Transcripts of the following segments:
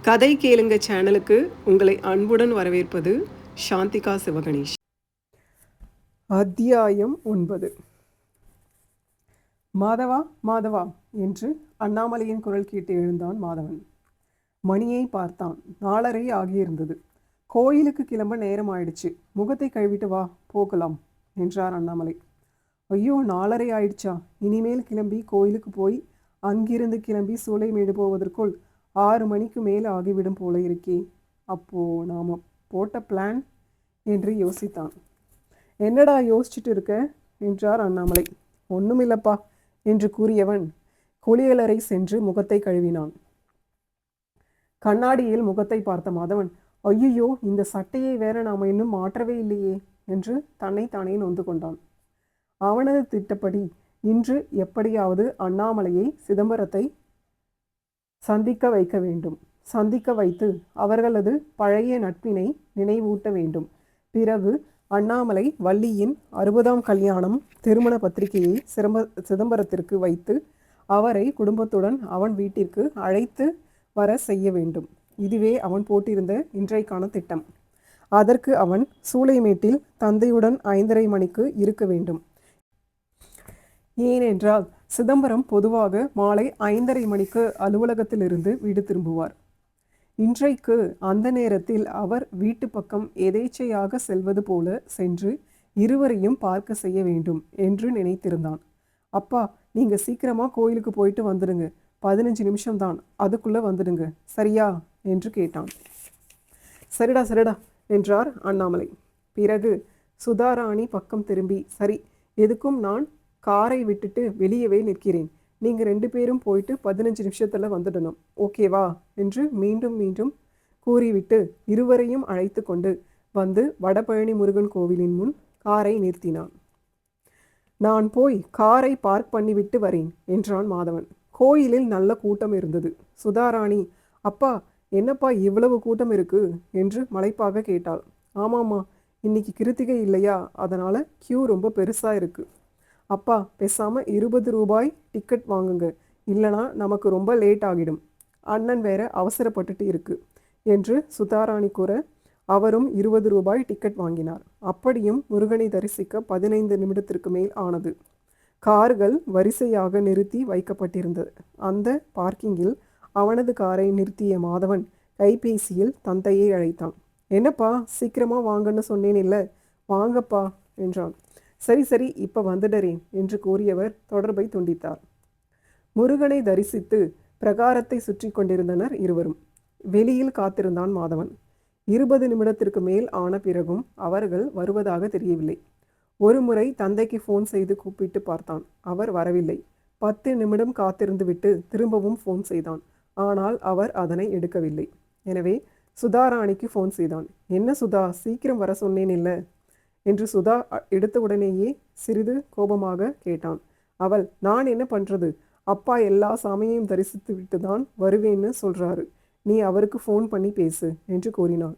கதை கேளுங்க சேனலுக்கு உங்களை அன்புடன் வரவேற்பது சாந்திகா சிவகணேஷ். அத்தியாயம் 9. மாதவா மாதவா என்று அண்ணாமலையின் குரல் கேட்டு எழுந்தான் மாதவன். மணியை பார்த்தான். 4:30 ஆகியிருந்தது. கோயிலுக்கு கிளம்ப நேரம் ஆயிடுச்சு, முகத்தை கழுவிட்டு வா போகலாம் என்றார் அண்ணாமலை. ஐயோ, 4:30 ஆயிடுச்சா? இனிமேல் கிளம்பி கோயிலுக்கு போய் அங்கிருந்து கிளம்பி சூளைமேடு போவதற்குள் 6 மணிக்கு மேல் ஆகிவிடும் போல இருக்கே. அப்போ நாம் போட்ட பிளான் என்று யோசித்தான். என்னடா யோசிச்சுட்டு இருக்க என்றார் அண்ணாமலை. ஒன்றுமில்லப்பா என்று கூறியவன் குளியலறை சென்று முகத்தை கழுவினான். கண்ணாடியில் முகத்தை பார்த்த மாதவன், ஐயோ, இந்த சட்டையை வேற நாம் இன்னும் மாற்றவே இல்லையே என்று தன்னைத்தானே நொந்து கொண்டான். அவனது திட்டப்படி இன்று எப்படியாவது அண்ணாமலையை சிதம்பரத்தை சந்திக்க வைக்க வேண்டும். சந்திக்க வைத்து அவர்களது பழைய நட்பினை நினைவூட்ட வேண்டும். பிறகு அண்ணாமலை வள்ளியின் 60ஆம் கல்யாணம் திருமண பத்திரிகையை சிதம்பரத்திற்கு வைத்து அவரை குடும்பத்துடன் அவன் வீட்டிற்கு அழைத்து வர செய்ய வேண்டும். இதுவே அவன் போட்டிருந்த இன்றைக்கான திட்டம். அதற்கு அவன் சூளைமேட்டில் தந்தையுடன் 5:30 மணிக்கு இருக்க வேண்டும். ஏனென்றால் சிதம்பரம் பொதுவாக மாலை 5:30 மணிக்கு அலுவலகத்திலிருந்து வீடு திரும்புவார். இன்றைக்கு அந்த நேரத்தில் அவர் வீட்டு பக்கம் எதேச்சையாக செல்வது போல சென்று இருவரையும் பார்க்க செய்ய வேண்டும் என்று நினைத்திருந்தான். அப்பா, நீங்க சீக்கிரமா கோயிலுக்கு போயிட்டு வந்துடுங்க, 15 நிமிஷம்தான், அதுக்குள்ள வந்துடுங்க, சரியா என்று கேட்டான். சரிடா சரிடா என்றார் அண்ணாமலை. பிறகு சுதாராணி பக்கம் திரும்பி, சரி, எதுக்கும் நான் காரை விட்டுட்டு வெளியவே நிற்கிறேன், நீங்கள் 2 பேரும் போயிட்டு 15 நிமிஷத்தில் வந்துடணும், ஓகேவா என்று மீண்டும் மீண்டும் கூறிவிட்டு இருவரையும் அழைத்து கொண்டு வந்து வடபழனி முருகன் கோவிலின் முன் காரை நிறுத்தினான். நான் போய் காரை பார்க் பண்ணிவிட்டு வரேன் என்றான் மாதவன். கோயிலில் நல்ல கூட்டம் இருந்தது. சுதாராணி, அப்பா, என்னப்பா இவ்வளவு கூட்டம் இருக்கு என்று மலைப்பாக கேட்டாள். ஆமாம்மா, இன்னைக்கு கிருத்திகை இல்லையா, அதனால கியூ ரொம்ப பெருசாக இருக்கு. அப்பா, பேசாமல் 20 ரூபாய் டிக்கெட் வாங்குங்க, இல்லைனா நமக்கு ரொம்ப லேட் ஆகிடும், அண்ணன் வேற அவசரப்பட்டுட்டு இருக்கு என்று சுதாராணி கூற அவரும் 20 ரூபாய் டிக்கெட் வாங்கினார். அப்படியும் முருகனை தரிசிக்க 15 நிமிடத்திற்கு மேல் ஆனது. கார்கள் வரிசையாக நிறுத்தி வைக்கப்பட்டிருந்தது. அந்த பார்க்கிங்கில் அவனது காரை நிறுத்திய மாதவன் கைபேசியில் தந்தையை அழைத்தான். என்னப்பா, சீக்கிரமாக வாங்கன்னு சொன்னேன் இல்லை, வாங்கப்பா என்றான். சரி சரி, இப்போ வந்துடுறேன் என்று கூறியவர் தொடர்பை துண்டித்தார். முருகனை தரிசித்து பிரகாரத்தை சுற்றி கொண்டிருந்தனர் இருவரும். வெளியில் காத்திருந்தான் மாதவன். 20 நிமிடத்திற்கு மேல் ஆன பிறகும் அவர்கள் வருவதாக தெரியவில்லை. ஒரு முறை தந்தைக்கு ஃபோன் செய்து கூப்பிட்டு பார்த்தான். அவர் வரவில்லை. 10 நிமிடம் காத்திருந்து விட்டு திரும்பவும் ஃபோன் செய்தான். ஆனால் அவர் அதனை எடுக்கவில்லை. எனவே சுதாராணிக்கு ஃபோன் செய்தான். என்ன சுதா, சீக்கிரம் வர சொன்னேன் இல்லை என்று சுதா எடுத்தவுடனேயே சிறிது கோபமாக கேட்டான். அவள், நான் என்ன பண்ணுறது, அப்பா எல்லா சாமியையும் தரிசித்து விட்டு தான் வருவேன்னு சொல்கிறாரு, நீ அவருக்கு ஃபோன் பண்ணி பேசு என்று கூறினாள்.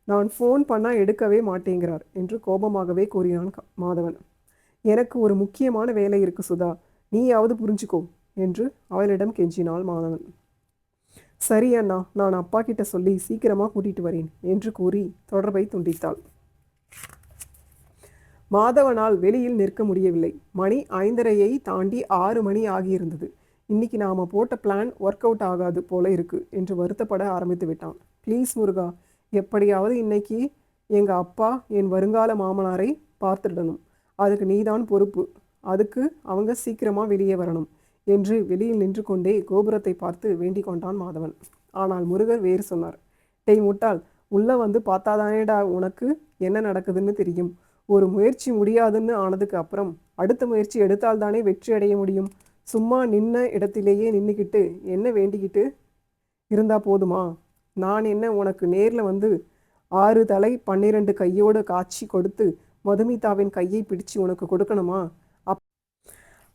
நான் ஃபோன் பண்ணால் எடுக்கவே மாட்டேங்கிறார் என்று கோபமாகவே கூறினான் மாதவன். எனக்கு ஒரு முக்கியமான வேலை இருக்கு சுதா, நீயாவது புரிஞ்சுக்கோ என்று அவளிடம் கெஞ்சினாள் மாதவன். சரி அண்ணா, நான் அப்பா கிட்ட சொல்லி சீக்கிரமாக கூட்டிகிட்டு வரேன் என்று கூறி தொடர்பை துண்டித்தாள். மாதவனால் வெளியில் நிற்க முடியவில்லை. மணி 5:30 தாண்டி 6 மணி ஆகியிருந்தது. இன்னைக்கு நாம் போட்ட பிளான் ஒர்க் அவுட் ஆகாது போல இருக்கு என்று வருத்தப்பட ஆரம்பித்து விட்டான். ப்ளீஸ் முருகா, எப்படியாவது இன்னைக்கு எங்கள் அப்பா என் வருங்கால மாமனாரை பார்த்துடணும், அதுக்கு நீதான் பொறுப்பு, அதுக்கு அவங்க சீக்கிரமாக வெளியே வரணும் என்று வெளியில் நின்று கொண்டே கோபுரத்தை பார்த்து வேண்டிக் கொண்டான் மாதவன். ஆனால் முருகர் வேறு சொன்னார். டேய் முட்டாள், உள்ளே வந்து பார்த்தாதானேடா உனக்கு என்ன நடக்குதுன்னு தெரியும். ஒரு முயற்சி முடியாதுன்னு ஆனதுக்கு அப்புறம் அடுத்த முயற்சி எடுத்தால்தானே வெற்றி அடைய முடியும். சும்மா நின்ன இடத்திலேயே நின்றுக்கிட்டு என்ன வேண்டிக்கிட்டு இருந்தால் போதுமா? நான் என்ன உனக்கு நேரில் வந்து 6 தலை 12 கையோடு காட்சி கொடுத்து மதுமிதாவின் கையை பிடிச்சு உனக்கு கொடுக்கணுமா?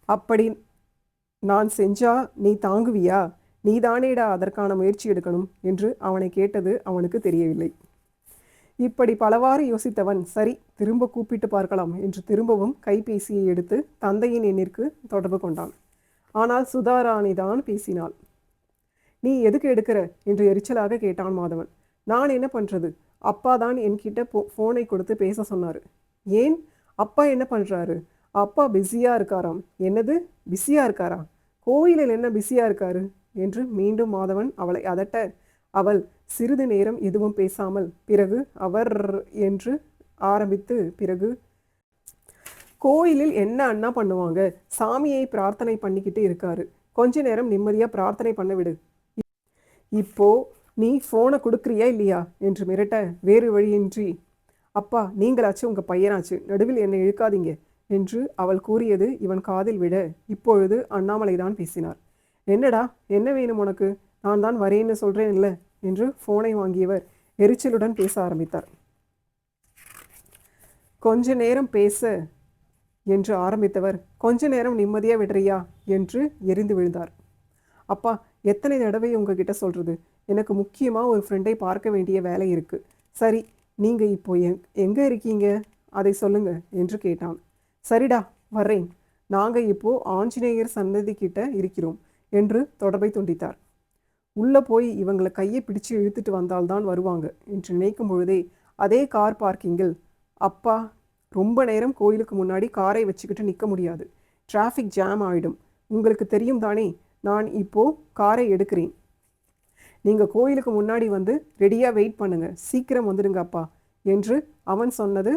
அப்படி நான் செஞ்சா நீ தாங்குவியா? நீதானேடா அதற்கான முயற்சி எடுக்கணும் என்று அவனை கேட்டது அவனுக்கு தெரியவில்லை. இப்படி பலவாறு யோசித்தவன், சரி, திரும்ப கூப்பிட்டு பார்க்கலாம் என்று திரும்பவும் கைபேசியை எடுத்து தந்தையின் எண்ணிற்கு தொடர்பு கொண்டான். ஆனால் சுதாராணிதான் பேசினாள். நீ எதுக்கு எடுக்கிற என்று எரிச்சலாக கேட்டான் மாதவன். நான் என்ன பண்ணுறது, அப்பா தான் என்கிட்ட ஃபோனை கொடுத்து பேச சொன்னார். ஏன், அப்பா என்ன பண்ணுறாரு? அப்பா பிஸியாக இருக்காராம். என்னது, பிஸியாக இருக்காரா? கோயிலில் என்ன பிஸியாக இருக்காரு என்று மீண்டும் மாதவன் அவளை அதட்ட, அவள் சிறிது நேரம் எதுவும் பேசாமல் பிறகு அவர் என்று ஆரம்பித்து, பிறகு கோயிலில் என்ன அண்ணா பண்ணுவாங்க, சாமியை பிரார்த்தனை பண்ணிக்கிட்டு இருக்காரு, கொஞ்ச நேரம் நிம்மதியாக பிரார்த்தனை பண்ண விடு. இப்போ நீ ஃபோனை கொடுக்குறியா இல்லையா என்று மிரட்ட, வேறு வழியின்றி, அப்பா நீங்களாச்சு உங்கள் பையனாச்சு, நடுவில் என்னை இழுக்காதீங்க என்று அவள் கூறியது இவன் காதில் விட, இப்பொழுது அண்ணாமலை தான் பேசினார். என்னடா, என்ன வேணும் உனக்கு? நான் தான் வரேன்னு சொல்கிறேன் இல்லை என்று ஃபோனை வாங்கியவர் எரிச்சலுடன் பேச ஆரம்பித்தார். கொஞ்ச நேரம் பேச என்று ஆரம்பித்தவர் கொஞ்ச நேரம் நிம்மதியாக விடுறியா என்று எரிந்து விழுந்தார். அப்பா, எத்தனை தடவை உங்ககிட்ட சொல்கிறது, எனக்கு முக்கியமாக ஒரு ஃப்ரெண்டை பார்க்க வேண்டிய வேலை இருக்குது. சரி, நீங்கள் இப்போ எங்கே இருக்கீங்க, அதை சொல்லுங்க என்று கேட்டான். சரிடா, வர்றேன், நாங்கள் இப்போது ஆஞ்சநேயர் சன்னதி கிட்ட இருக்கிறோம் என்று தொடர்பை துண்டித்தார். உள்ளே போய் இவங்களை கையை பிடிச்சு இழுத்துட்டு வந்தால்தான் வருவாங்க என்று நினைக்கும் பொழுதே அதே கார் பார்க்கிங்கில், அப்பா ரொம்ப நேரம் கோயிலுக்கு முன்னாடி காரை வச்சுக்கிட்டு நிற்க முடியாது, டிராஃபிக் ஜாம் ஆகிடும், உங்களுக்கு தெரியும் தானே, நான் இப்போது காரை எடுக்கிறேன், நீங்கள் கோயிலுக்கு முன்னாடி வந்து ரெடியாக வெயிட் பண்ணுங்கள், சீக்கிரம் வந்துடுங்க அப்பா என்று அவன் சொன்னது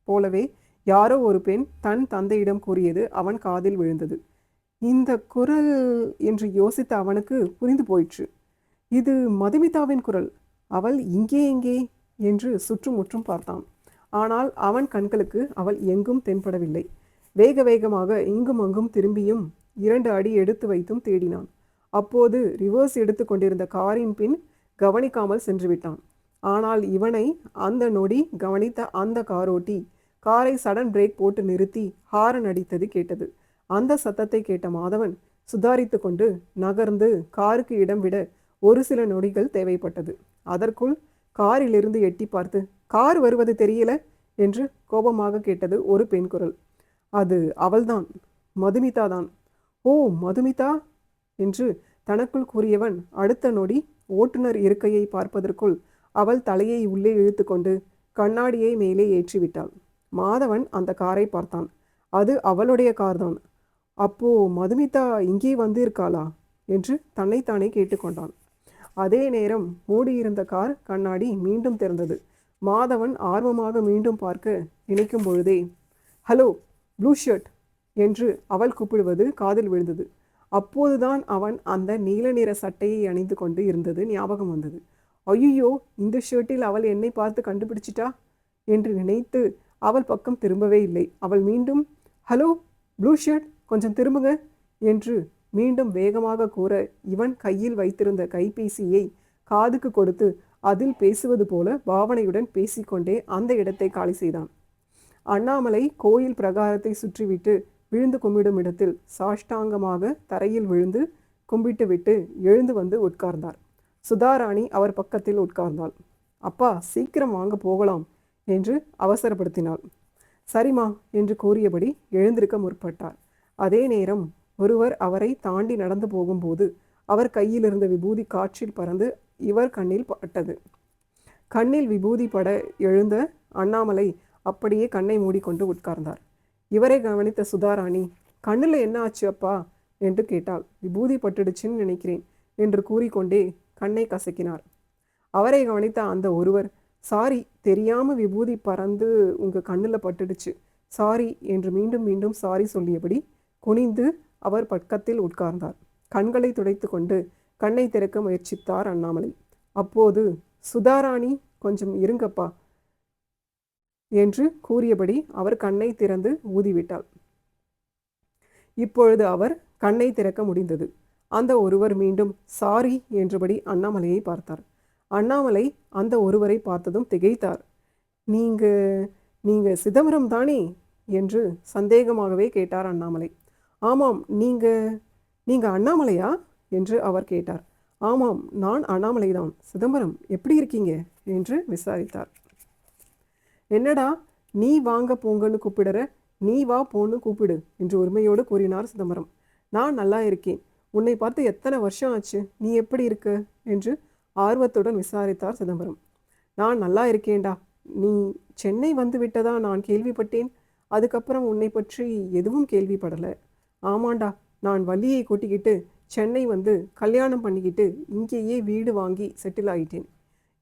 போலவே யாரோ ஒரு பெண் தன் தந்தையிடம் கூறியது அவன் காதில் விழுந்தது. இந்த குரல் என்று யோசித்த அவனுக்கு புரிந்து போயிற்று. இது மதுமிதாவின் குரல். அவள் இங்கே எங்கே என்று சுற்றுமுற்றும் பார்த்தான். ஆனால் அவன் கண்களுக்கு அவள் எங்கும் தென்படவில்லை. வேக வேகமாக இங்கும் அங்கும் திரும்பியும் 2 அடி எடுத்து வைத்தும் தேடினான். அப்போது ரிவர்ஸ் எடுத்து கொண்டிருந்த காரின் பின் கவனிக்காமல் சென்று விட்டான். ஆனால் இவனை அந்த நொடி கவனித்த அந்த காரோட்டி காரை சடன் பிரேக் போட்டு நிறுத்தி ஹாரன் அடித்தது கேட்டது. அந்த சத்தத்தை கேட்ட மாதவன் சுதாரித்து கொண்டு நகர்ந்து காருக்கு இடம் விட ஒரு சில நொடிகள் தேவைப்பட்டது. அதற்குள் காரிலிருந்து எட்டி பார்த்து, கார் வருவது தெரியல என்று கோபமாக கேட்டது ஒரு பெண் குரல். அது அவள்தான், மதுமிதா தான். ஓ, மதுமிதா என்று தனக்குள் கூறியவன் அடுத்த நொடி ஓட்டுநர் இருக்கையை பார்ப்பதற்குள் அவள் தலையை உள்ளே இழுத்து கொண்டு கண்ணாடியை மேலே ஏற்றிவிட்டாள். மாதவன் அந்த காரை பார்த்தான். அது அவளுடைய கார்தான். அப்போ மதுமிதா இங்கே வந்திருக்காளா என்று தன்னைத்தானே கேட்டுக்கொண்டான். அதே நேரம் மூடியிருந்த கார் கண்ணாடி மீண்டும் திறந்தது. மாதவன் ஆர்வமாக மீண்டும் பார்க்க நினைக்கும் பொழுதே, ஹலோ ப்ளூ ஷர்ட் என்று அவள் கூப்பிடுவது காதில் விழுந்தது. அப்போதுதான் அவன் அந்த நீல நிற சட்டையை அணிந்து கொண்டு இருந்தது ஞாபகம் வந்தது. ஐயோ, இந்த ஷர்ட்டில் அவள் என்னை பார்த்து கண்டுபிடிச்சிட்டா என்று நினைத்து அவள் பக்கம் திரும்பவே இல்லை. அவள் மீண்டும், ஹலோ ப்ளூ ஷர்ட், கொஞ்சம் திரும்புங்க என்று மீண்டும் வேகமாக கூற, இவன் கையில் வைத்திருந்த கைபேசியை காதுக்கு கொடுத்து அதில் பேசுவது போல பாவனையுடன் பேசிக்கொண்டே அந்த இடத்தை காலி செய்தான். அண்ணாமலை கோயில் பிரகாரத்தை சுற்றிவிட்டு விழுந்து கும்பிடும் இடத்தில் சாஷ்டாங்கமாக தரையில் விழுந்து கும்பிட்டு விட்டு எழுந்து வந்து உட்கார்ந்தார். சுதாராணி அவர் பக்கத்தில் உட்கார்ந்தாள். அப்பா, சீக்கிரம் வாங்க போகலாம் என்று அவசரப்படுத்தினாள். சரிம்மா என்று கூறியபடி எழுந்திருக்க முற்பட்டார். அதே நேரம் ஒருவர் அவரை தாண்டி நடந்து போகும்போது அவர் கையில் இருந்த விபூதி காற்றில் பறந்து இவர் கண்ணில் பட்டது. கண்ணில் விபூதி பட எழுந்த அண்ணாமலை அப்படியே கண்ணை மூடிக்கொண்டு உட்கார்ந்தார். இவரை கவனித்த சுதாராணி, கண்ணில் என்ன ஆச்சு அப்பா என்று கேட்டாள். விபூதி பட்டுடுச்சுன்னு நினைக்கிறேன் என்று கூறிக்கொண்டே கண்ணை கசக்கினார். அவரை கவனித்த அந்த ஒருவர், சாரி, தெரியாமல் விபூதி பறந்து உங்கள் கண்ணில் பட்டுடுச்சு, சாரி என்று மீண்டும் மீண்டும் சாரி சொல்லியபடி குனிந்து அவர் பக்கத்தில் உட்கார்ந்தார். கண்களை துடைத்து கொண்டு கண்ணை திறக்க முயற்சித்தார் அண்ணாமலை. அப்போது சுதாராணி, கொஞ்சம் இருங்கப்பா என்று கூறியபடி அவர் கண்ணை திறந்து ஊதிவிட்டாள். இப்பொழுது அவர் கண்ணை திறக்க முடிந்தது. அந்த ஒருவர் மீண்டும் சாரி என்றபடி அண்ணாமலையை பார்த்தார். அண்ணாமலை அந்த ஒருவரை பார்த்ததும் திகைத்தார். நீங்க சிதம்பரம் தானே என்று சந்தேகமாகவே கேட்டார் அண்ணாமலை. ஆமாம், நீங்க அண்ணாமலையா என்று அவர் கேட்டார். ஆமாம், நான் அண்ணாமலைதான். சிதம்பரம், எப்படி இருக்கீங்க என்று விசாரித்தார். என்னடா நீ வாங்க போங்கன்னு கூப்பிடுற, நீ வா போன்னு கூப்பிடு என்று உரிமையோடு கூறினார் சிதம்பரம். நான் நல்லா இருக்கேன், உன்னை பார்த்து எத்தனை வருஷம் ஆச்சு, நீ எப்படி இருக்க என்று ஆர்வத்துடன் விசாரித்தார் சிதம்பரம். நான் நல்லா இருக்கேன்டா. நீ சென்னை வந்து விட்டதா நான் கேள்விப்பட்டேன். அதுக்கப்புறம் உன்னை பற்றி எதுவும் கேள்விப்படலை. ஆமாண்டா, நான் வள்ளியை கூட்டிக்கிட்டு சென்னை வந்து கல்யாணம் பண்ணிக்கிட்டு இங்கேயே வீடு வாங்கி செட்டில் ஆகிட்டேன்.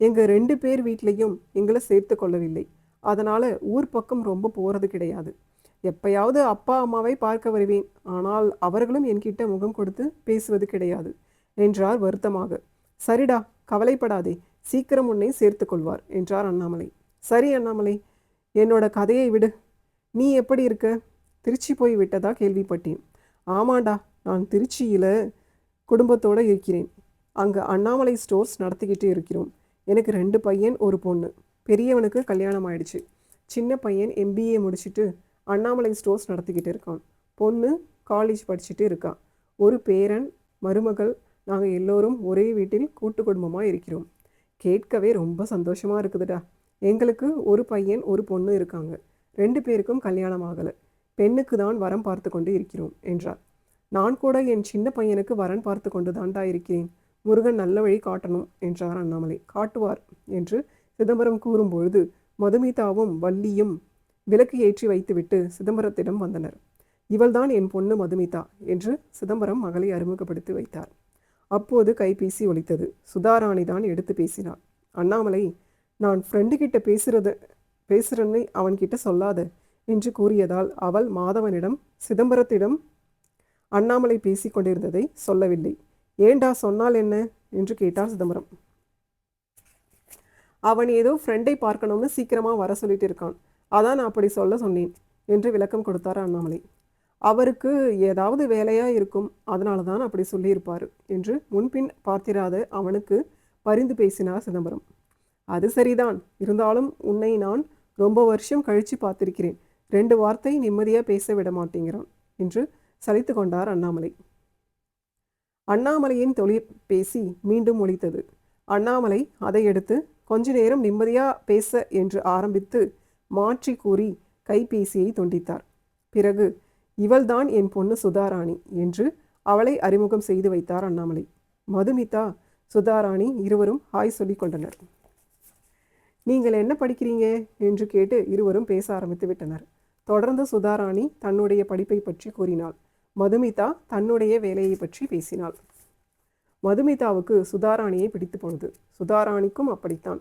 எங்கள் 2 பேர் வீட்லேயும் எங்களை சேர்த்து கொள்ளவில்லை. அதனால் ஊர் பக்கம் ரொம்ப போகிறது கிடையாது. எப்பயாவது அப்பா அம்மாவை பார்க்க வருவேன். ஆனால் அவர்களும் என்கிட்ட முகம் கொடுத்து பேசுவது கிடையாது என்றார் வருத்தமாக. சரிடா, கவலைப்படாதே, சீக்கிரம் உன்னை சேர்த்து கொள்வார் என்றார் அண்ணாமலை. சரி அண்ணாமலை, என்னோட கதையை விடு. நீ எப்படி இருக்க? திருச்சி போய் விட்டதா கேள்விப்பட்டேன். ஆமாண்டா, நான் திருச்சியில் குடும்பத்தோடு இருக்கிறேன். அங்கே அண்ணாமலை ஸ்டோர்ஸ் நடத்திக்கிட்டு இருக்கிறோம். எனக்கு 2 பையன், ஒரு பொண்ணு. பெரியவனுக்கு கல்யாணம் ஆயிடுச்சு. சின்ன பையன் MBA முடிச்சுட்டு அண்ணாமலை ஸ்டோர்ஸ் நடத்திக்கிட்டு இருக்கான். பொண்ணு காலேஜ் படிச்சுட்டு இருக்கான். ஒரு பேரன், மருமகள். நாங்கள் எல்லோரும் ஒரே வீட்டில் கூட்டு குடும்பமாக இருக்கிறோம். கேட்கவே ரொம்ப சந்தோஷமாக இருக்குதுடா. எங்களுக்கு ஒரு பையன், ஒரு பொண்ணு இருக்காங்க. 2 பேருக்கும் கல்யாணம் ஆகலை. பெண்ணுக்கு தான் வரம் பார்த்து கொண்டு இருக்கிறோம் என்றார். நான் கூட என் சின்ன பையனுக்கு வரன் பார்த்து கொண்டு தாண்டா இருக்கிறேன். முருகன் நல்ல வழி காட்டணும் என்றார் அண்ணாமலை. காட்டுவார் என்று சிதம்பரம் கூறும்பொழுது மதுமிதாவும் வள்ளியும் விளக்கு ஏற்றி வைத்துவிட்டு சிதம்பரத்திடம் வந்தனர். இவள்தான் என் பொண்ணு மதுமிதா என்று சிதம்பரம் மகளை அறிமுகப்படுத்தி வைத்தார். அப்போது கைபேசி ஒலித்தது. சுதாராணி தான் எடுத்து பேசினார். அண்ணாமலை, நான் ஃப்ரெண்டு கிட்ட பேசுறேன்னு அவன்கிட்ட சொல்லாத என்று கூறியதால் அவள் மாதவனிடம் சிதம்பரத்திடம் அண்ணாமலை பேசி கொண்டிருந்ததை சொல்லவில்லை. ஏண்டா, சொன்னால் என்ன என்று கேட்டார் சிதம்பரம். அவன் ஏதோ ஃப்ரெண்டை பார்க்கணும்னு சீக்கிரமாக வர சொல்லிட்டு இருக்கான். அதான் நான் அப்படி சொல்ல சொன்னேன் என்று விளக்கம் கொடுத்தார் அண்ணாமலை. அவருக்கு ஏதாவது வேலையாக இருக்கும், அதனால தான் அப்படி சொல்லியிருப்பார் என்று முன்பின் பார்த்திராத அவனுக்கு பரிந்து பேசினார் சிதம்பரம். அது சரிதான், இருந்தாலும் உன்னை நான் ரொம்ப வருஷம் கழித்து பார்த்திருக்கிறேன். 2 வார்த்தை நிம்மதியாக பேச விட மாட்டேங்கிறான் என்று சலித்து கொண்டார் அண்ணாமலை. அண்ணாமலையின் தொலைபேசி மீண்டும் ஒலித்தது. அண்ணாமலை அதை எடுத்து கொஞ்ச நேரம் நிம்மதியாக பேச என்று ஆரம்பித்து மாற்றி கூறி கைபேசியை துண்டித்தார். பிறகு இவள்தான் என் பொண்ணு சுதாராணி என்று அவளை அறிமுகம் செய்து வைத்தார் அண்ணாமலை. மதுமிதா, சுதாராணி இருவரும் ஹாய் சொல்லி கொண்டனர். நீங்கள் என்ன படிக்கிறீங்க என்று கேட்டு இருவரும் பேச ஆரம்பித்து விட்டனர். தொடர்ந்து சுதாராணி தன்னுடைய படிப்பை பற்றி கூறினாள். மதுமிதா தன்னுடைய வேலையை பற்றி பேசினாள். மதுமிதாவுக்கு சுதாராணியை பிடித்து போனது. சுதாராணிக்கும் அப்படித்தான்.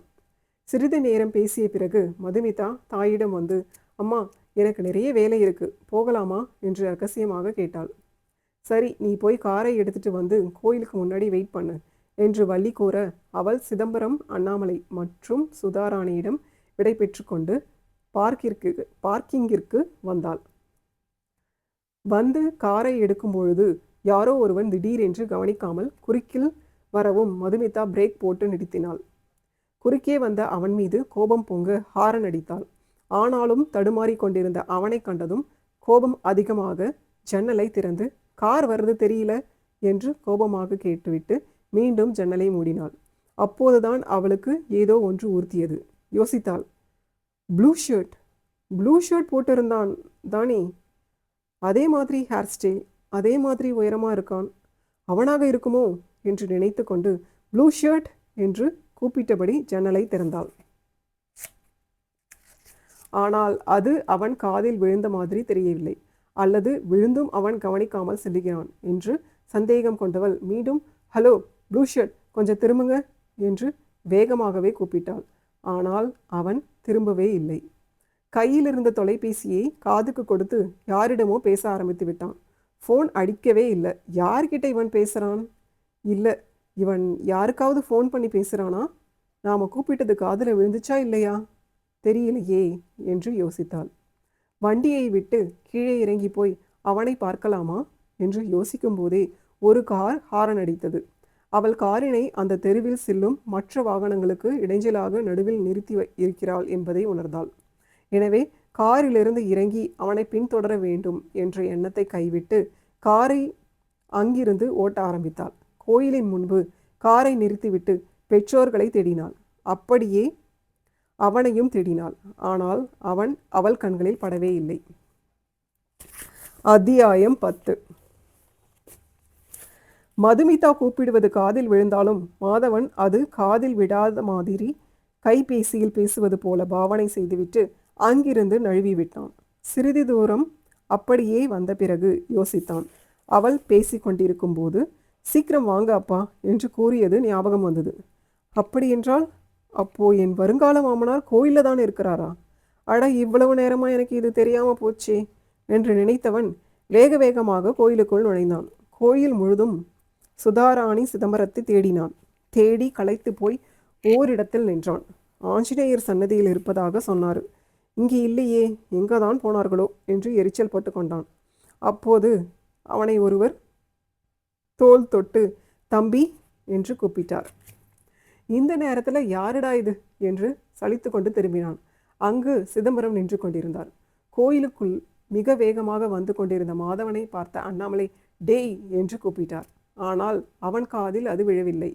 சிறிது நேரம் பேசிய பிறகு மதுமிதா தாயிடம் வந்து, அம்மா, எனக்கு நிறைய வேலை இருக்கு, போகலாமா என்று ரகசியமாக கேட்டாள். சரி, நீ போய் காரை எடுத்துட்டு வந்து கோயிலுக்கு முன்னாடி வெயிட் பண்ணு என்று வள்ளி கூற அவள் சிதம்பரம், அண்ணாமலை மற்றும் சுதாராணியிடம் விடை பெற்று கொண்டு பார்க்கிங்கிற்கு வந்தாள். வந்து காரை எடுக்கும் பொழுது யாரோ ஒருவன் திடீரென்று கவனிக்காமல் குறுக்கில் வரவும் மதுமிதா பிரேக் போட்டு நிறுத்தினாள். குறுக்கே வந்த அவன் மீது கோபம் பொங்க ஹாரன் அடித்தாள். ஆனாலும் தடுமாறி கொண்டிருந்த அவனை கண்டதும் கோபம் அதிகமாக ஜன்னலை திறந்து, கார் வருது தெரியல என்று கோபமாக கேட்டுவிட்டு மீண்டும் ஜன்னலை மூடினாள். அப்போதுதான் அவளுக்கு ஏதோ ஒன்று உறுத்தியது. யோசித்தாள். ப்ளூ ஷர்ட் போட்டிருந்தான் தானே, அதே மாதிரி ஹேர் ஸ்டைல், அதே மாதிரி உயரமாக இருக்கான், அவனாக இருக்குமோ என்று நினைத்து கொண்டு ப்ளூ ஷர்ட் என்று கூப்பிட்டபடி ஜன்னலை திறந்தாள். ஆனால் அது அவன் காதில் விழுந்த மாதிரி தெரியவில்லை. அல்லது விழுந்தும் அவன் கவனிக்காமல் செல்லுகிறான் என்று சந்தேகம் கொண்டவள் மீண்டும், ஹலோ ப்ளூ ஷர்ட், கொஞ்சம் திரும்புங்க என்று வேகமாகவே கூப்பிட்டாள். ஆனால் அவன் திரும்பவே இல்லை. கையில் இருந்த தொலைபேசியை காதுக்கு கொடுத்து யாரிடமோ பேச ஆரம்பித்து விட்டான். ஃபோன் அடிக்கவே இல்லை. யார்கிட்ட இவன் பேசுகிறான்? இல்லை, இவன் யாருக்காவது ஃபோன் பண்ணி பேசுகிறானா? நாம் கூப்பிட்டது காதில் விழுந்துச்சா இல்லையா தெரியலையே என்று யோசித்தாள். வண்டியை விட்டு கீழே இறங்கி போய் அவனை பார்க்கலாமா என்று யோசிக்கும் போதே ஒரு கார் ஹாரன் அடித்தது. அவள் காரினை அந்த தெருவில் செல்லும் மற்ற வாகனங்களுக்கு இடைஞ்சலாக நடுவில் நிறுத்தி இருக்கிறாள் என்பதை உணர்ந்தாள். எனவே காரிலிருந்து இறங்கி அவனை பின்தொடர வேண்டும் என்ற எண்ணத்தை கைவிட்டு காரை அங்கிருந்து ஓட்ட ஆரம்பித்தாள். கோயிலின் முன்பு காரை நிறுத்திவிட்டு பெற்றோர்களை தேடினாள். அப்படியே அவனையும் தேடினாள். ஆனால் அவன் அவள் கண்களில் படவே இல்லை. அத்தியாயம் 10. மதுமிதா கூப்பிடுவது காதில் விழுந்தாலும் மாதவன் அது காதில் விடாத மாதிரி கைபேசியில் பேசுவது போல பாவனை செய்துவிட்டு அங்கிருந்து நழுவி விட்டான். சிறிது தூரம் அப்படியே வந்த பிறகு யோசித்தான். அவள் பேசிக்கொண்டிருக்கும் போது சீக்கிரம் வாங்க அப்பா என்று கூறியது ஞாபகம் வந்தது. அப்படியென்றால் அப்போ என் வருங்கால மாமனார் கோயிலில் தான் இருக்கிறாரா? அட, இவ்வளவு நேரமா எனக்கு இது தெரியாம போச்சே என்று நினைத்தவன் வேக வேகமாக கோயிலுக்குள் நுழைந்தான். கோயில் முழுதும் சுதாராணி சிதம்பரத்தை தேடினான். தேடி களைத்து போய் ஓரிடத்தில் நின்றான். ஆஞ்சநேயர் சன்னதியில் இருப்பதாக சொன்னார். இங்கே இல்லையே, எங்கே தான் போனார்களோ என்று எரிச்சல் பட்டு கொண்டான். அப்போது அவனை ஒருவர் தோள் தொட்டு தம்பி என்று கூப்பிட்டார். இந்த நேரத்தில் யாருடா இது என்று சலித்து கொண்டு திரும்பினான். அங்கு சிதம்பரம் நின்று கொண்டிருந்தார். கோயிலுக்குள் மிக வேகமாக வந்து கொண்டிருந்த மாதவனை பார்த்த அண்ணாமலை டேய் என்று கூப்பிட்டார். ஆனால் அவன் காதில் அது விழவில்லை.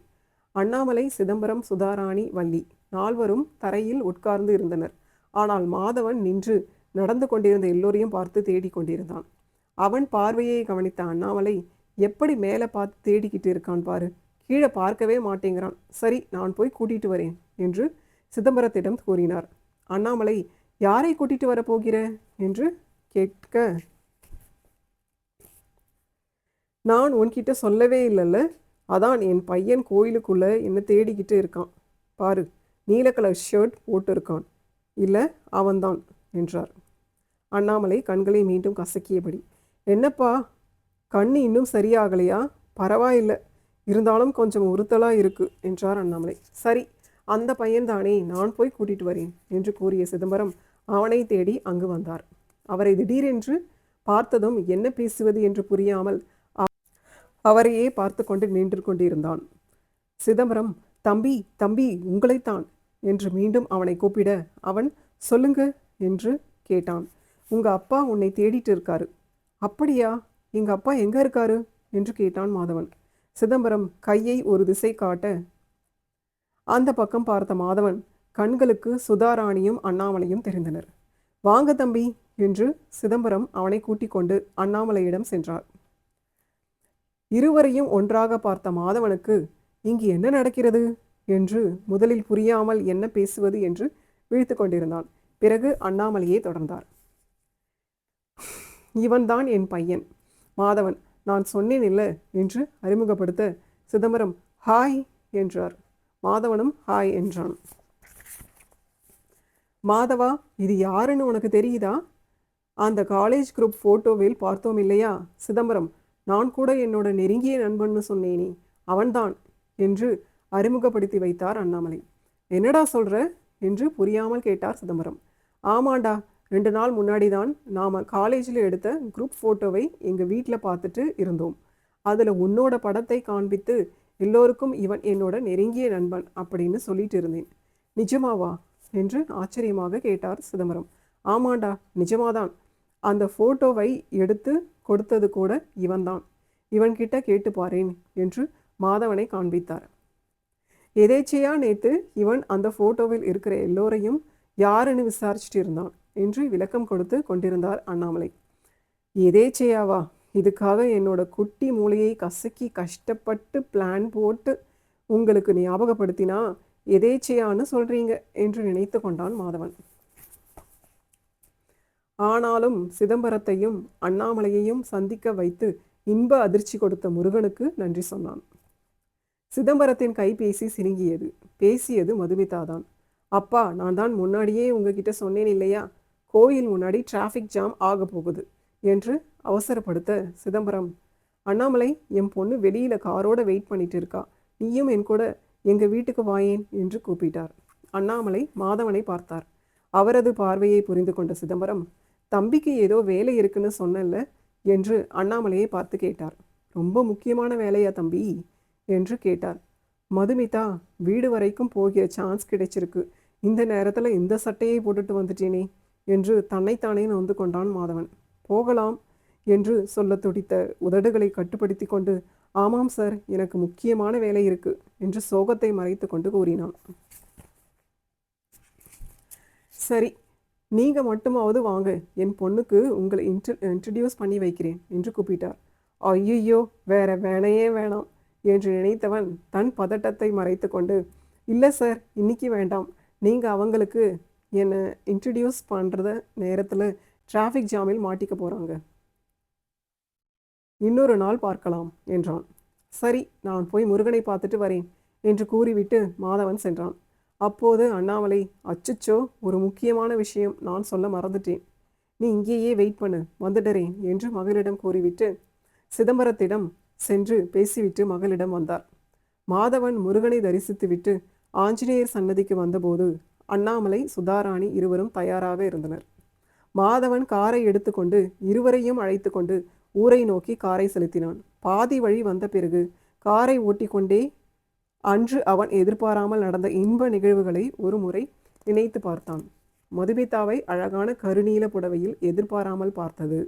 அண்ணாமலை, சிதம்பரம், சுதாராணி, வள்ளி நால்வரும் தரையில் உட்கார்ந்து இருந்தனர். ஆனால் மாதவன் நின்று நடந்து கொண்டிருந்த எல்லோரையும் பார்த்து தேடிக்கொண்டிருந்தான். அவன் பார்வையை கவனித்த அண்ணாமலை எப்படி மேலே பார்த்து தேடிக்கிட்டு இருக்கான் பாரு, கீழே பார்க்கவே மாட்டேங்கிறான். சரி, நான் போய் கூட்டிட்டு வரேன் என்று சிதம்பரத்திடம் கூறினார். அண்ணாமலை யாரை கூட்டிட்டு வரப்போகிற என்று கேட்க, நான் உன்கிட்ட சொல்லவே இல்லைல்ல, அதான் என் பையன் கோயிலுக்குள்ளே என்ன தேடிக்கிட்டு இருக்கான் பாரு, நீல கலர் ஷர்ட் போட்டு இருக்கான், இல்லை அவன்தான் என்றார். அண்ணாமலை கண்களை மீண்டும் கசக்கியபடி, என்னப்பா கண்ணு இன்னும் சரியாகலையா? பரவாயில்லை, இருந்தாலும் கொஞ்சம் உறுத்தலாக இருக்கு என்றார் அண்ணாமலை. சரி, அந்த பையன்தானே, நான் போய் கூட்டிட்டு வரேன் என்று கூறிய சிதம்பரம் அவனை தேடி அங்கு வந்தார். அவரை திடீரென்று பார்த்ததும் என்ன பேசுவது என்று புரியாமல் அவரையே பார்த்து கொண்டு நின்று கொண்டிருந்தான். சிதம்பரம் தம்பி தம்பி உங்களைத்தான் என்று மீண்டும் அவனை கூப்பிட அவன் சொல்லுங்க என்று கேட்டான். உங்க அப்பா உன்னை தேடிட்டு இருக்காரு. அப்படியா? எங்க அப்பா எங்க இருக்காரு என்று கேட்டான் மாதவன். சிதம்பரம் கையை ஒரு திசை காட்ட அந்த பக்கம் பார்த்த மாதவன் கண்களுக்கு சுதாராணியும் அண்ணாமலையும் தெரிந்தனர். வாங்க தம்பி என்று சிதம்பரம் அவனை கூட்டிக் கொண்டு அண்ணாமலையிடம் சென்றார். இருவரையும் ஒன்றாக பார்த்த மாதவனுக்கு இங்கு என்ன நடக்கிறது என்று முதலில் புரியாமல் என்ன பேசுவது என்று விழித்து கொண்டிருந்தான். பிறகு அண்ணாமலையே தொடர்ந்தார். இவன்தான் என் பையன் மாதவன், நான் சொன்னேன் இல்லை என்று அறிமுகப்படுத்த சிதம்பரம் ஹாய் என்றார். மாதவனும் ஹாய் என்றான். மாதவா, இது யாருன்னு உனக்கு தெரியுதா? அந்த காலேஜ் குரூப் ஃபோட்டோவில் பார்த்தோம் இல்லையா? சிதம்பரம், நான் கூட என்னோட நெருங்கிய நண்பன்னு சொன்னேனே, அவன்தான் என்று அறிமுகப்படுத்தி வைத்தார் அண்ணாமலை. என்னடா சொல்கிற என்று புரியாமல் கேட்டார் சிதம்பரம். ஆமாண்டா, 2 நாள் முன்னாடி தான் நாம் காலேஜில் எடுத்த குரூப் ஃபோட்டோவை எங்கள் வீட்டில் பார்த்துட்டு இருந்தோம். அதில் உன்னோட படத்தை காண்பித்து எல்லோருக்கும் இவன் என்னோட நெருங்கிய நண்பன் அப்படின்னு சொல்லிட்டு இருந்தேன். நிஜமாவா என்று ஆச்சரியமாக கேட்டார் சிதம்பரம். ஆமாண்டா, நிஜமாதான். அந்த ஃபோட்டோவை எடுத்து கொடுத்தது கூட இவன்தான். இவன்கிட்ட கேட்டு பாரேன் என்று மாதவனை காண்பித்தார். எதேச்சையா நேற்று இவன் அந்த ஃபோட்டோவில் இருக்கிற எல்லோரையும் யாருன்னு விசாரிச்சுட்டு இருந்தான் என்று விளக்கம் கொடுத்து கொண்டிருந்தார் அண்ணாமலை. எதேச்சையாவா? இதுக்காக என்னோட குட்டி மூளையை கசக்கி கஷ்டப்பட்டு பிளான் போட்டு உங்களுக்கு ஞாபகப்படுத்தினா எதேச்சையான்னு சொல்கிறீங்க என்று நினைத்து கொண்டான் மாதவன். ஆனாலும் சிதம்பரத்தையும் அண்ணாமலையையும் சந்திக்க வைத்து இன்ப அதிர்ச்சி கொடுத்த முருகனுக்கு நன்றி சொன்னான். சிதம்பரத்தின் கைபேசி சினுங்கியது. பேசியது மதுமிதாதான். அப்பா, நான் தான் முன்னாடியே உங்ககிட்ட சொன்னேன் இல்லையா, கோயில் முன்னாடி டிராஃபிக் ஜாம் ஆக போகுது என்று அவசரப்படுத்த சிதம்பரம், அண்ணாமலை, என் பொண்ணு வெளியில் காரோட வெயிட் பண்ணிட்டு இருக்கா, நீயும் என் கூட எங்கள் வீட்டுக்கு வாயேன் என்று கூப்பிட்டார். அண்ணாமலை மாதவனை பார்த்தார். அவரது பார்வையை புரிந்து கொண்ட சிதம்பரம், தம்பிக்கு ஏதோ வேலை இருக்குன்னு சொன்னல என்று அண்ணாமலையை பார்த்து கேட்டார். ரொம்ப முக்கியமான வேலையா தம்பி என்று கேட்டார். மதுமிதா, வீடு வரைக்கும் போகிற சான்ஸ் கிடைச்சிருக்கு, இந்த நேரத்தில் இந்த சட்டையை போட்டுட்டு வந்துட்டேனே என்று தன்னைத்தானே நொந்து கொண்டான் மாதவன். போகலாம் என்று சொல்ல துடித்த உதடுகளை கட்டுப்படுத்தி கொண்டு, ஆமாம் சார், எனக்கு முக்கியமான வேலை இருக்கு என்று சோகத்தை மறைத்து கொண்டு கூறினான். சரி, நீங்கள் மட்டுமாவது வாங்க, என் பொண்ணுக்கு உங்களை இன்ட்ரடியூஸ் பண்ணி வைக்கிறேன் என்று கூப்பிட்டார். ஐயையோ, வேற வேணையே வேணாம் என்று நினைத்தவன் தன் பதட்டத்தை மறைத்து கொண்டு, இல்லை சார், இன்னைக்கு வேண்டாம். நீங்கள் அவங்களுக்கு என்னை இன்ட்ரடியூஸ் பண்ணுற நேரத்தில் டிராஃபிக் ஜாமில் மாட்டிக்க போகிறாங்க. இன்னொரு நாள் பார்க்கலாம் என்றான். சரி, நான் போய் முருகனை பார்த்துட்டு வரேன் என்று கூறிவிட்டு மாதவன் சென்றான். அப்போது அண்ணாமலை, அச்சச்சோ, ஒரு முக்கியமான விஷயம் நான் சொல்ல மறந்துட்டேன். நீ இங்கேயே வெயிட் பண்ணு, வந்துடுறேன் என்று மகளிடம் கூறிவிட்டு சிதம்பரத்திடம் சென்று பேசிவிட்டு மகளிடம் வந்தார். மாதவன் முருகனை தரிசித்துவிட்டு ஆஞ்சநேயர் சன்னதிக்கு வந்தபோது அண்ணாமலை, சுதாராணி இருவரும் தயாராக இருந்தனர். மாதவன் காரை எடுத்துக்கொண்டு இருவரையும் அழைத்து கொண்டு ஊரை நோக்கி காரை செலுத்தினான். பாதி வழி வந்த பிறகு காரை ஓட்டிக்கொண்டே அன்று அவன் எதிர்பாராமல் நடந்த இன்ப நிகழ்வுகளை ஒரு முறை நினைத்து பார்த்தான். மதுமிதாவை அழகான கருநீல புடவையில் எதிர்பாராமல் பார்த்தது,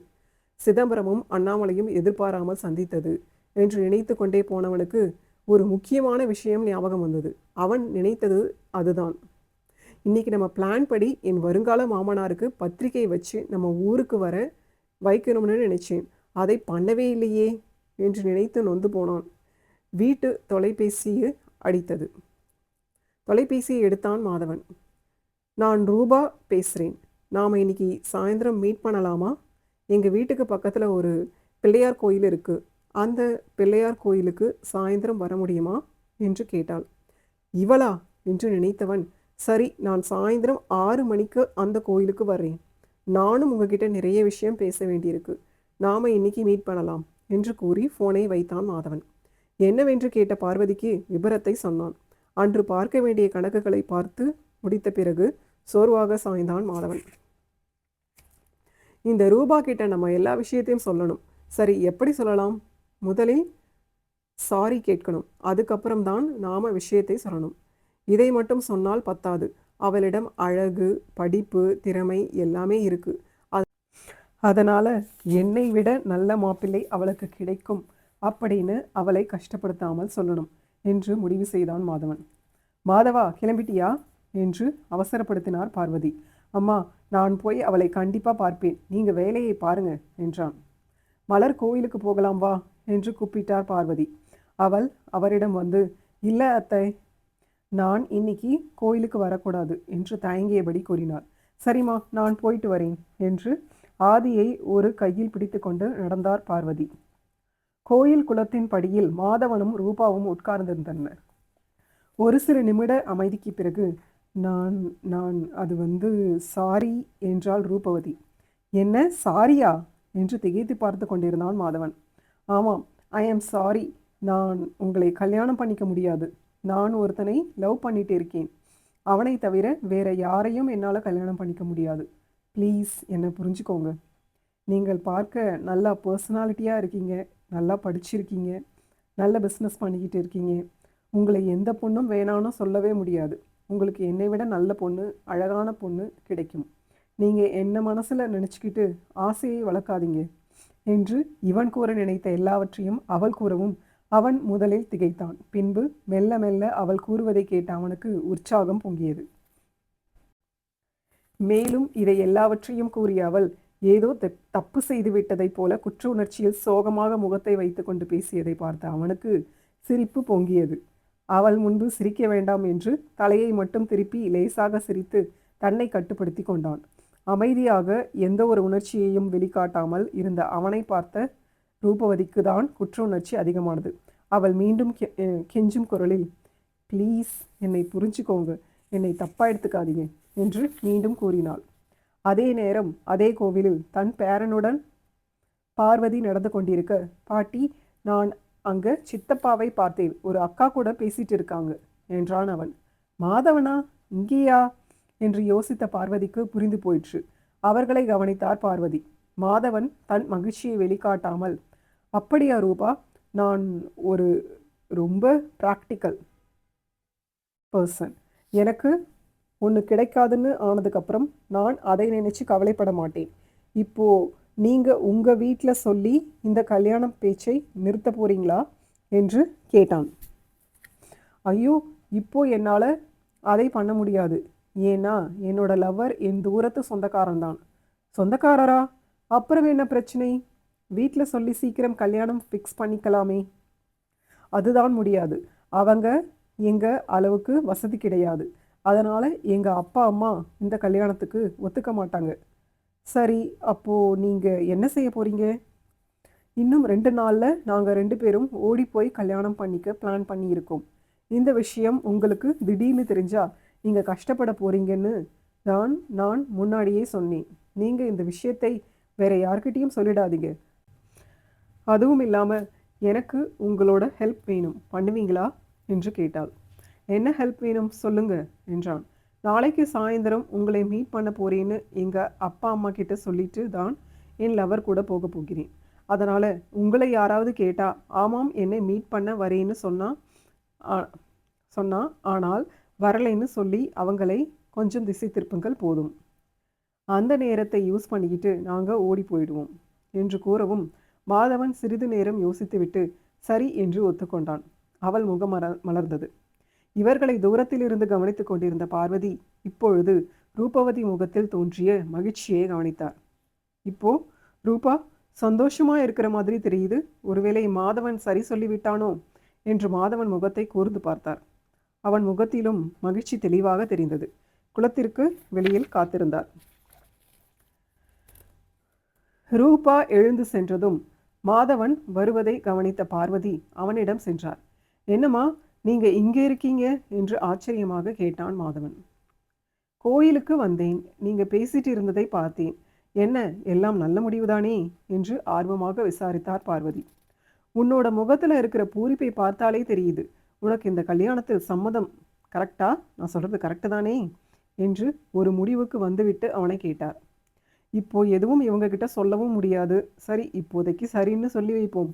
சிதம்பரமும் அண்ணாமலையும் எதிர்பாராமல் சந்தித்தது என்று நினைத்து கொண்டே போனவனுக்கு ஒரு முக்கியமான விஷயம் ஞாபகம் வந்தது. அவன் நினைத்தது அதுதான். இன்னைக்கு நம்ம பிளான் படி என் வருங்கால மாமனாருக்கு பத்திரிகை வச்சு நம்ம ஊருக்கு வர வைக்கணும்னு நினைச்சேன். அதை பண்ணவே இல்லையே என்று நினைத்து நொந்து போனான். வீட்டு தொலைபேசியை அடித்தது. தொலைபேசியை எடுத்தான் மாதவன். நான் ரூபா பேசுகிறேன். நாம் இன்னைக்கு சாயந்தரம் மீட் பண்ணலாமா? எங்கள் வீட்டுக்கு பக்கத்தில் ஒரு பிள்ளையார் கோயில் இருக்குது. அந்த பிள்ளையார் கோயிலுக்கு சாயந்தரம் வர முடியுமா என்று கேட்டாள். இவளா என்று நினைத்தவன், சரி, நான் சாயந்தரம் 6 மணிக்கு அந்த கோயிலுக்கு வர்றேன். நானும் உங்ககிட்ட நிறைய விஷயம் பேச வேண்டியிருக்கு. நாம் இன்னைக்கு மீட் பண்ணலாம் என்று கூறி ஃபோனை வைத்தான் மாதவன். என்னவென்று கேட்ட பார்வதிக்கு விபரத்தை சொன்னான். அன்று பார்க்க வேண்டிய கணக்குகளை பார்த்து முடித்த பிறகு சோர்வாக சாய்ந்தான் மாதவன். இந்த ரூபா கிட்ட நம்ம எல்லா விஷயத்தையும் சொல்லணும். சரி, எப்படி சொல்லலாம்? முதலில் சாரி கேட்கணும். அதுக்கப்புறம்தான் நாம விஷயத்தை சொல்லணும். இதை மட்டும் சொன்னால் பத்தாது. அவளிடம் அழகு, படிப்பு, திறமை எல்லாமே இருக்கு. அதனால என்னை விட நல்ல மாப்பிள்ளை அவளுக்கு கிடைக்கும் அப்படின்னு அவளை கஷ்டப்படுத்தாமல் சொல்லணும் என்று முடிவு செய்தான் மாதவன். மாதவா, கிளம்பிட்டியா என்று அவசரப்படுத்தினார் பார்வதி. அம்மா, நான் போய் அவளை கண்டிப்பாக பார்ப்பேன், நீங்கள் வேலையை பாருங்க என்றான். மலர், கோயிலுக்கு போகலாம் வா என்று கூப்பிட்டார் பார்வதி. அவள் அவரிடம் வந்து, இல்லை அத்தை, நான் இன்னைக்கு கோயிலுக்கு வரக்கூடாது என்று தயங்கியபடி கூறினார். சரிம்மா, நான் போயிட்டு வரேன் என்று ஆதியை ஒரு கையில் பிடித்து கொண்டு நடந்தார் பார்வதி. கோயில் குளத்தின் படியில் மாதவனும் ரூபாவும் உட்கார்ந்திருந்தனர். ஒரு சில நிமிட அமைதிக்கு பிறகு, நான் நான் அது சாரி என்றாள் ரூபவதி. என்ன சாரியா என்று திகைத்து பார்த்து கொண்டிருந்தான் மாதவன். ஆமாம், ஐ ஆம் சாரி. நான் உங்களை கல்யாணம் பண்ணிக்க முடியாது. நான் ஒருத்தனை லவ் பண்ணிட்டு இருக்கேன். அவனை தவிர வேற யாரையும் என்னால் கல்யாணம் பண்ணிக்க முடியாது. ப்ளீஸ் என்னை புரிஞ்சுக்கோங்க. நீங்கள் பார்க்க நல்லா பர்சனாலிட்டியாக இருக்கீங்க, நல்லா படிச்சிருக்கீங்க, நல்ல பிஸ்னஸ் பண்ணிக்கிட்டு இருக்கீங்க. உங்களை எந்த பொண்ணும் வேணான்னு சொல்லவே முடியாது. உங்களுக்கு என்னை விட நல்ல பொண்ணு, அழகான பொண்ணு கிடைக்கும். நீங்கள் என்ன மனசில் நினச்சிக்கிட்டு ஆசையை வளர்க்காதீங்க என்று இவன் கூற நினைத்த எல்லாவற்றையும் அவள் கூறவும் அவன் முதலில் திகைத்தான். பின்பு மெல்ல மெல்ல அவள் கூறுவதை கேட்ட அவனுக்கு உற்சாகம் பொங்கியது. மேலும் இதை எல்லாவற்றையும் கூறிய அவள் ஏதோ தப்பு செய்து விட்டதைப் போல குற்ற உணர்ச்சியில் சோகமாக முகத்தை வைத்து கொண்டு பேசியதை பார்த்த அவனுக்கு சிரிப்பு பொங்கியது. அவள் முன்பு சிரிக்க வேண்டாம் என்று தலையை மட்டும் திருப்பி லேசாக சிரித்து தன்னை கட்டுப்படுத்தி கொண்டான். அமைதியாக எந்த ஒரு உணர்ச்சியையும் வெளிக்காட்டாமல் இருந்த அவனை பார்த்த ரூபவதிக்கு தான் குற்ற உணர்ச்சி அதிகமானது. அவள் மீண்டும் கெஞ்சும் குரலில், ப்ளீஸ் என்னை புரிஞ்சுக்கோங்க, என்னை தப்பா எடுத்துக்காதீங்க என்று மீண்டும் கூறினாள். அதே நேரம் அதே கோவிலில் தன் பேரனுடன் பார்வதி நடந்து கொண்டிருக்க, பாட்டி, நான் அங்கே சித்தப்பாவை பார்த்தேன், ஒரு அக்கா கூட பேசிட்டு இருக்காங்க என்றான் அவன். மாதவனா, இங்கேயா என்று யோசித்த பார்வதிக்கு புரிந்து போயிற்று. அவர்களை கவனித்தார் பார்வதி. மாதவன் தன் மகிழ்ச்சியை வெளிக்காட்டாமல், அப்படியா ரூபா, நான் ஒரு ரொம்ப ப்ராக்டிக்கல் பர்சன். எனக்கு ஒன்று கிடைக்காதுன்னு ஆனதுக்கப்புறம் நான் அதை நினச்சி கவலைப்பட மாட்டேன். இப்போது நீங்கள் உங்கள் வீட்டில் சொல்லி இந்த கல்யாணம் பேச்சை நிறுத்த போகிறீங்களா என்று கேட்டான். ஐயோ, இப்போ என்னால் அதை பண்ண முடியாது. ஏன்னா என்னோட லவ்வர் என் தூரத்து சொந்தக்காரன்தான். சொந்தக்காரரா? அப்புறம் என்ன பிரச்சனை? வீட்டில் சொல்லி சீக்கிரம் கல்யாணம் ஃபிக்ஸ் பண்ணிக்கலாமே. அதுதான் முடியாது. அவங்க எங்கள் அளவுக்கு வசதி கிடையாது. அதனால் எங்கள் அப்பா அம்மா இந்த கல்யாணத்துக்கு ஒத்துக்க மாட்டாங்க. சரி, அப்போது நீங்கள் என்ன செய்ய போகிறீங்க? இன்னும் 2 நாளில் நாங்கள் 2 பேரும் ஓடி போய் கல்யாணம் பண்ணிக்க பிளான் பண்ணியிருக்கோம். இந்த விஷயம் உங்களுக்கு திடீர்னு தெரிஞ்சா நீங்கள் கஷ்டப்பட போகிறீங்கன்னு தான் நான் முன்னாடியே சொன்னேன். நீங்கள் இந்த விஷயத்தை வேற யார்கிட்டையும் சொல்லிடாதீங்க. அதுவும் இல்லாமல் எனக்கு உங்களோட ஹெல்ப் வேணும், பண்ணுவீங்களா என்று கேட்டாள். என்ன ஹெல்ப் வேணும் சொல்லுங்க என்றான். நாளைக்கு சாயந்தரம் உங்களை மீட் பண்ண போறேன்னு எங்கள் அப்பா அம்மா கிட்ட சொல்லிட்டு தான் என் லவர் கூட போக போகிறேன். அதனால் உங்களை யாராவது கேட்டால் ஆமாம் என்னை மீட் பண்ண வரேன்னு சொன்னா ஆனால் வரலைன்னு சொல்லி அவங்களை கொஞ்சம் திசை திருப்புங்கள் போதும். அந்த நேரத்தை யூஸ் பண்ணிக்கிட்டு நாங்கள் ஓடி போயிடுவோம் என்று கூறவும் மாதவன் சிறிது நேரம் யோசித்துவிட்டு சரி என்று ஒத்துக்கொண்டான். அவள் முகம் மலர்ந்தது. இவர்களை தூரத்திலிருந்து கவனித்து கொண்டிருந்த பார்வதி இப்பொழுது ரூபவதி முகத்தில் தோன்றிய மகிழ்ச்சியை கவனித்தார். இப்போ ரூபா சந்தோஷமா இருக்கிற மாதிரி தெரியுது. ஒருவேளை மாதவன் சரி சொல்லிவிட்டானோ என்று மாதவன் முகத்தை கூர்ந்து பார்த்தார். அவன் முகத்திலும் மகிழ்ச்சி தெளிவாக தெரிந்தது. குளத்திற்கு வெளியில் காத்திருந்தார். ரூபா எழுந்து சென்றதும் மாதவன் வருவதை கவனித்த பார்வதி அவனிடம் சென்றார். என்னம்மா நீங்க இங்கே இருக்கீங்க என்று ஆச்சரியமாக கேட்டான் மாதவன். கோயிலுக்கு வந்தேன், நீங்க பேசிட்டு இருந்ததை பார்த்தேன். என்ன எல்லாம் நல்ல முடிவுதானே என்று ஆர்வமாக விசாரித்தார் பார்வதி. உன்னோட முகத்துல இருக்கிற பூரிப்பை பார்த்தாலே தெரியுது உனக்கு இந்த கல்யாணத்தில் சம்மதம். கரெக்டா? நான் சொல்றது கரெக்டு தானே என்று ஒரு முடிவுக்கு வந்துவிட்டு அவனை கேட்டார். இப்போ எதுவும் இவங்க கிட்ட சொல்லவும் முடியாது. சரி, இப்போதைக்கு சரின்னு சொல்லி வைப்போம்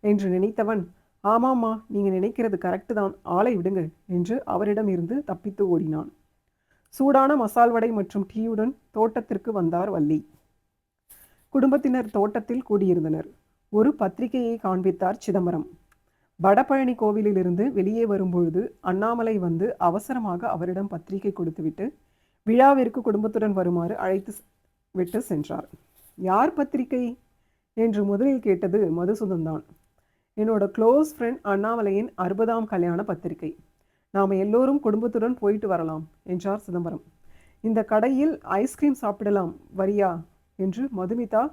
என்று நினைத்தவன் ஆமாம்மா நீங்கள் நினைக்கிறது கரெக்டு தான், ஆளை விடுங்க என்று அவரிடம் இருந்து தப்பித்து ஓடினான். சூடான மசால் வடை மற்றும் டீயுடன் தோட்டத்திற்கு வந்தார் வள்ளி. குடும்பத்தினர் தோட்டத்தில் கூடியிருந்தனர். ஒரு பத்திரிகையை காண்பித்தார் சிதம்பரம். வடபழனி கோவிலிலிருந்து வெளியே வரும்பொழுது அண்ணாமலை வந்து அவசரமாக அவரிடம் பத்திரிகை கொடுத்துவிட்டு விழாவிற்கு குடும்பத்துடன் வருமாறு அழைத்து விட்டு சென்றார். யார் பத்திரிகை என்று முதலில் கேட்டது மதுசூதன் தான். என்னோட க்ளோஸ் ஃப்ரெண்ட் அண்ணாமலையின் 60ஆம் கல்யாண பத்திரிகை. நாம் எல்லோரும் குடும்பத்துடன் போயிட்டு வரலாம் என்றார் சிதம்பரம். இந்த கடையில் ஐஸ்கிரீம் சாப்பிடலாம், வரியா என்று மதுமிதா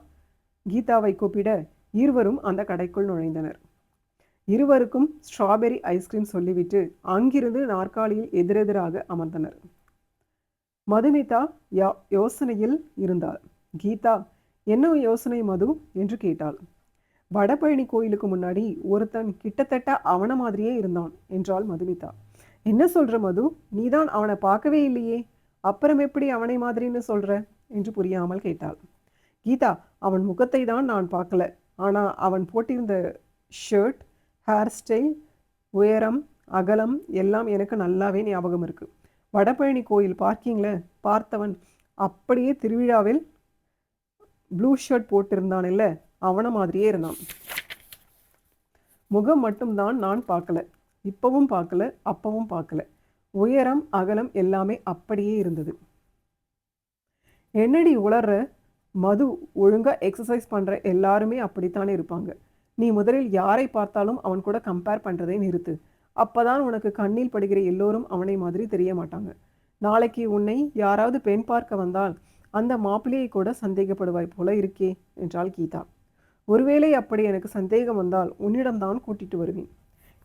கீதாவை கூப்பிட இருவரும் அந்த கடைக்குள் நுழைந்தனர். இருவருக்கும் ஸ்ட்ராபெரி ஐஸ்கிரீம் சொல்லிவிட்டு அங்கிருந்து நாற்காலியில் எதிரெதிராக அமர்ந்தனர். மதுமிதா யோசனையில் இருந்தாள். கீதா என்ன யோசனை மது என்று கேட்டாள். வடபழனி கோயிலுக்கு முன்னாடி ஒருத்தன் கிட்டத்தட்ட அவனை மாதிரியே இருந்தான் என்றாள் மதுமிதா. என்ன சொல்ற மது, நீதான் அவனை பார்க்கவே இல்லையே, அப்புறம் எப்படி அவனை மாதிரின்னு சொல்ற என்று புரியாமல் கேட்டாள். கீதா, அவன் முகத்தை தான் நான் பார்க்கல, ஆனால் அவன் போட்டிருந்த ஷர்ட், ஹேர் ஸ்டைல், உயரம், அகலம் எல்லாம் எனக்கு நல்லாவே ஞாபகம் இருக்கு. வடபழனி கோயில் பார்க்கிங்கில் பார்த்தவன் அப்படியே திருவிழாவில் ப்ளூ ஷர்ட் போட்டிருந்தான் இல்லை, அவனை மாதிரியே இருந்தான். முகம் மட்டும்தான் நான் பார்க்கல, இப்பவும் பார்க்கல, அப்பவும் பார்க்கல. உயரம், அகலம் எல்லாமே அப்படியே இருந்தது. என்னடி உளர்ற மது, ஒழுங்கா எக்ஸசைஸ் பண்ணுற எல்லாருமே அப்படித்தானே இருப்பாங்க. நீ முதலில் யாரை பார்த்தாலும் அவன் கூட கம்பேர் பண்ணுறதை நிறுத்து. அப்போதான் உனக்கு கண்ணில் படுகிற எல்லோரும் அவனை மாதிரி தெரிய மாட்டாங்க. நாளைக்கு உன்னை யாராவது பெண் பார்க்க வந்தால் அந்த மாப்பிள்ளையை கூட சந்தேகப்படுவாய் போல இருக்கே என்றாள் கீதா. ஒருவேளை அப்படி எனக்கு சந்தேகம் வந்தால் உன்னிடம்தான் கூட்டிட்டு வருவேன்.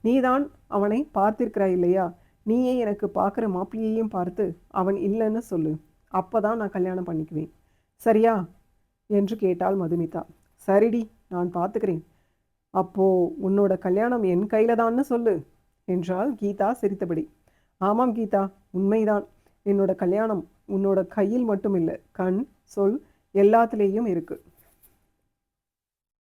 நீதான் அவனை பார்த்திருக்கிறாய் இல்லையா, நீயே எனக்கு பார்க்குற மாப்பிள்ளையையும் பார்த்து அவன் இல்லைன்னு சொல்லு, அப்போதான் நான் கல்யாணம் பண்ணிக்குவேன், சரியா என்று கேட்டாள் மதுமிதா. சரிடி, நான் பார்த்துக்கிறேன். அப்போ உன்னோட கல்யாணம் என் கையில தான்னு சொல்லு என்றாள் கீதா சிரித்தபடி. ஆமாம் கீதா, உண்மைதான். என்னோட கல்யாணம் உன்னோட கையில் மட்டும் இல்லை, கண், சொல் எல்லாத்துலேயும் இருக்கு.